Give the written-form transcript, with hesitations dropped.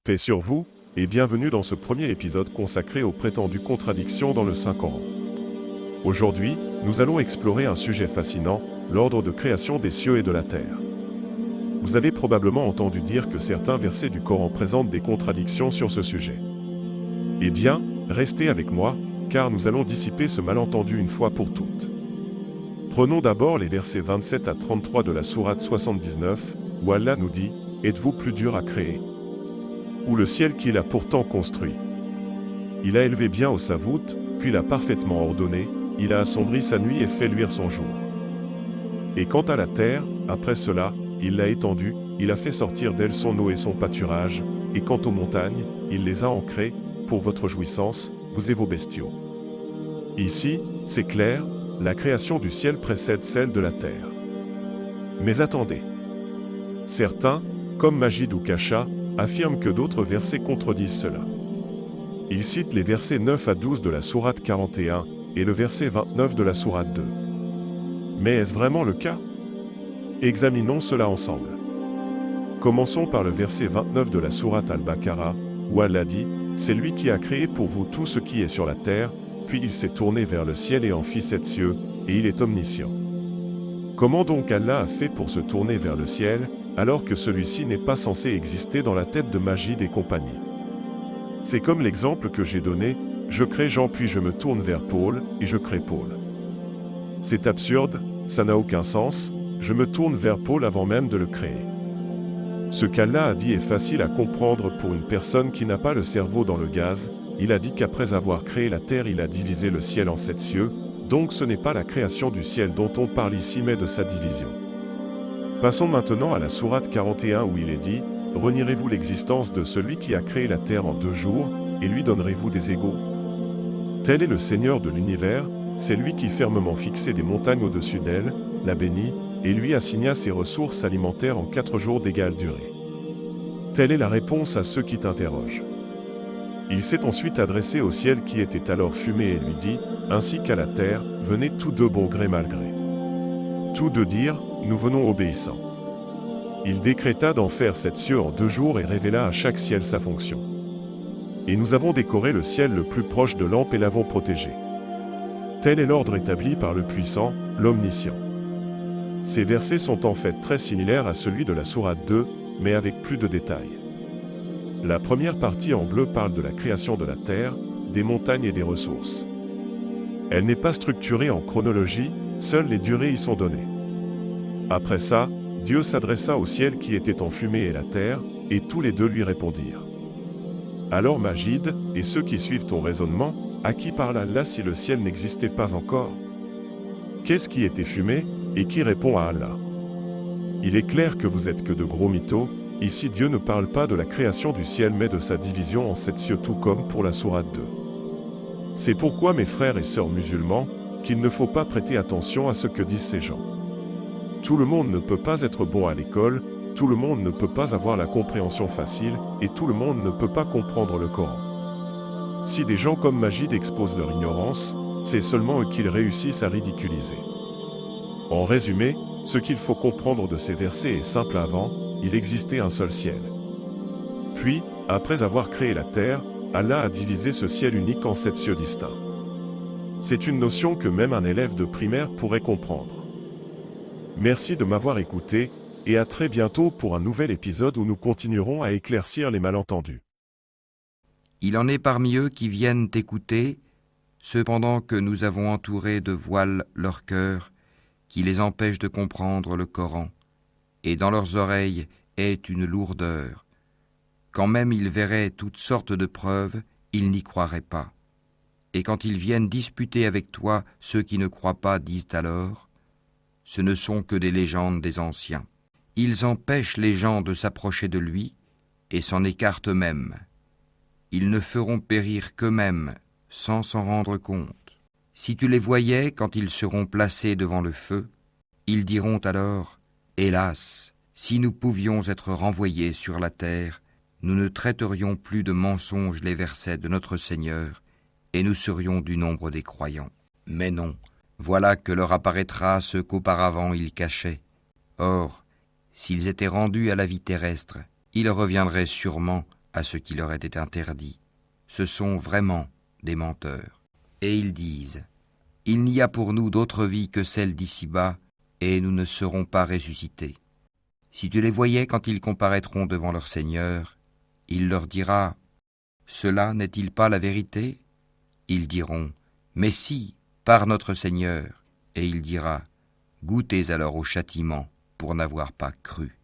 Paix sur vous, et bienvenue dans ce premier épisode consacré aux prétendues contradictions dans le Saint-Coran. Aujourd'hui, nous allons explorer un sujet fascinant, l'ordre de création des cieux et de la terre. Vous avez probablement entendu dire que certains versets du Coran présentent des contradictions sur ce sujet. Eh bien, restez avec moi, car nous allons dissiper ce malentendu une fois pour toutes. Prenons d'abord les versets 27 à 33 de la sourate 79, où Allah nous dit « Êtes-vous plus dur à créer ?» Ou le ciel qu'il a pourtant construit. Il a élevé bien au Savout, puis l'a parfaitement ordonné, il a assombri sa nuit et fait luire son jour. Et quant à la terre, après cela, il l'a étendue, il a fait sortir d'elle son eau et son pâturage, et quant aux montagnes, il les a ancrées, pour votre jouissance, vous et vos bestiaux. Ici, c'est clair, la création du ciel précède celle de la terre. Mais attendez. Certains, comme Majid ou Kasha, affirme que d'autres versets contredisent cela. Il cite les versets 9 à 12 de la sourate 41 et le verset 29 de la sourate 2. Mais est-ce vraiment le cas? Examinons cela ensemble. Commençons par le verset 29 de la sourate Al-Baqarah, où Allah dit « C'est lui qui a créé pour vous tout ce qui est sur la terre, puis il s'est tourné vers le ciel et en fit 7 cieux, et il est omniscient. » Comment donc Allah a fait pour se tourner vers le ciel, alors que celui-ci n'est pas censé exister dans la tête de Majid et compagnie? C'est comme l'exemple que j'ai donné, je crée Jean puis je me tourne vers Paul, et je crée Paul. C'est absurde, ça n'a aucun sens, je me tourne vers Paul avant même de le créer. Ce qu'Allah a dit est facile à comprendre pour une personne qui n'a pas le cerveau dans le gaz, il a dit qu'après avoir créé la terre il a divisé le ciel en 7 cieux, donc ce n'est pas la création du ciel dont on parle ici mais de sa division. Passons maintenant à la sourate 41 où il est dit « Renierez-vous l'existence de celui qui a créé la terre en 2 jours, et lui donnerez-vous des égaux ?» Tel est le Seigneur de l'univers, c'est lui qui fermement fixait des montagnes au-dessus d'elle, la bénit, et lui assigna ses ressources alimentaires en 4 jours d'égale durée. Telle est la réponse à ceux qui t'interrogent. Il s'est ensuite adressé au ciel qui était alors fumé et lui dit, ainsi qu'à la terre, venez tous deux bon gré mal gré. Tous deux dirent, nous venons obéissants. Il décréta d'en faire 7 cieux en 2 jours et révéla à chaque ciel sa fonction. Et nous avons décoré le ciel le plus proche de lampe et l'avons protégé. Tel est l'ordre établi par le puissant, l'omniscient. Ces versets sont en fait très similaires à celui de la sourate 2, mais avec plus de détails. La première partie en bleu parle de la création de la terre, des montagnes et des ressources. Elle n'est pas structurée en chronologie, seules les durées y sont données. Après ça, Dieu s'adressa au ciel qui était en fumée et la terre, et tous les deux lui répondirent. Alors Majid, et ceux qui suivent ton raisonnement, à qui parle Allah si le ciel n'existait pas encore? Qu'est-ce qui était fumé, et qui répond à Allah? Il est clair que vous êtes que de gros mythos, ici Dieu ne parle pas de la création du ciel mais de sa division en 7 cieux tout comme pour la sourate 2. C'est pourquoi mes frères et sœurs musulmans, qu'il ne faut pas prêter attention à ce que disent ces gens. Tout le monde ne peut pas être bon à l'école, tout le monde ne peut pas avoir la compréhension facile, et tout le monde ne peut pas comprendre le Coran. Si des gens comme Majid exposent leur ignorance, c'est seulement eux qu'ils réussissent à ridiculiser. En résumé, ce qu'il faut comprendre de ces versets est simple avant, il existait un seul ciel. Puis, après avoir créé la terre, Allah a divisé ce ciel unique en 7 cieux distincts. C'est une notion que même un élève de primaire pourrait comprendre. Merci de m'avoir écouté, et à très bientôt pour un nouvel épisode où nous continuerons à éclaircir les malentendus. Il en est parmi eux qui viennent t'écouter, cependant que nous avons entouré de voiles leur cœur, qui les empêchent de comprendre le Coran, et dans leurs oreilles est une lourdeur. Quand même ils verraient toutes sortes de preuves, ils n'y croiraient pas. Et quand ils viennent disputer avec toi, ceux qui ne croient pas disent alors, ce ne sont que des légendes des anciens. Ils empêchent les gens de s'approcher de lui, et s'en écartent eux-mêmes. Ils ne feront périr qu'eux-mêmes, sans s'en rendre compte. Si tu les voyais quand ils seront placés devant le feu, ils diront alors, « Hélas, si nous pouvions être renvoyés sur la terre, nous ne traiterions plus de mensonges les versets de notre Seigneur, et nous serions du nombre des croyants. Mais non, voilà que leur apparaîtra ce qu'auparavant ils cachaient. Or, s'ils étaient rendus à la vie terrestre, ils reviendraient sûrement à ce qui leur était interdit. Ce sont vraiment des menteurs. Et ils disent, il n'y a pour nous d'autre vie que celle d'ici-bas, et nous ne serons pas ressuscités. Si tu les voyais quand ils comparaîtront devant leur Seigneur, il leur dira, cela n'est-il pas la vérité? Ils diront, mais si, par notre Seigneur. Et il dira, goûtez alors au châtiment pour n'avoir pas cru.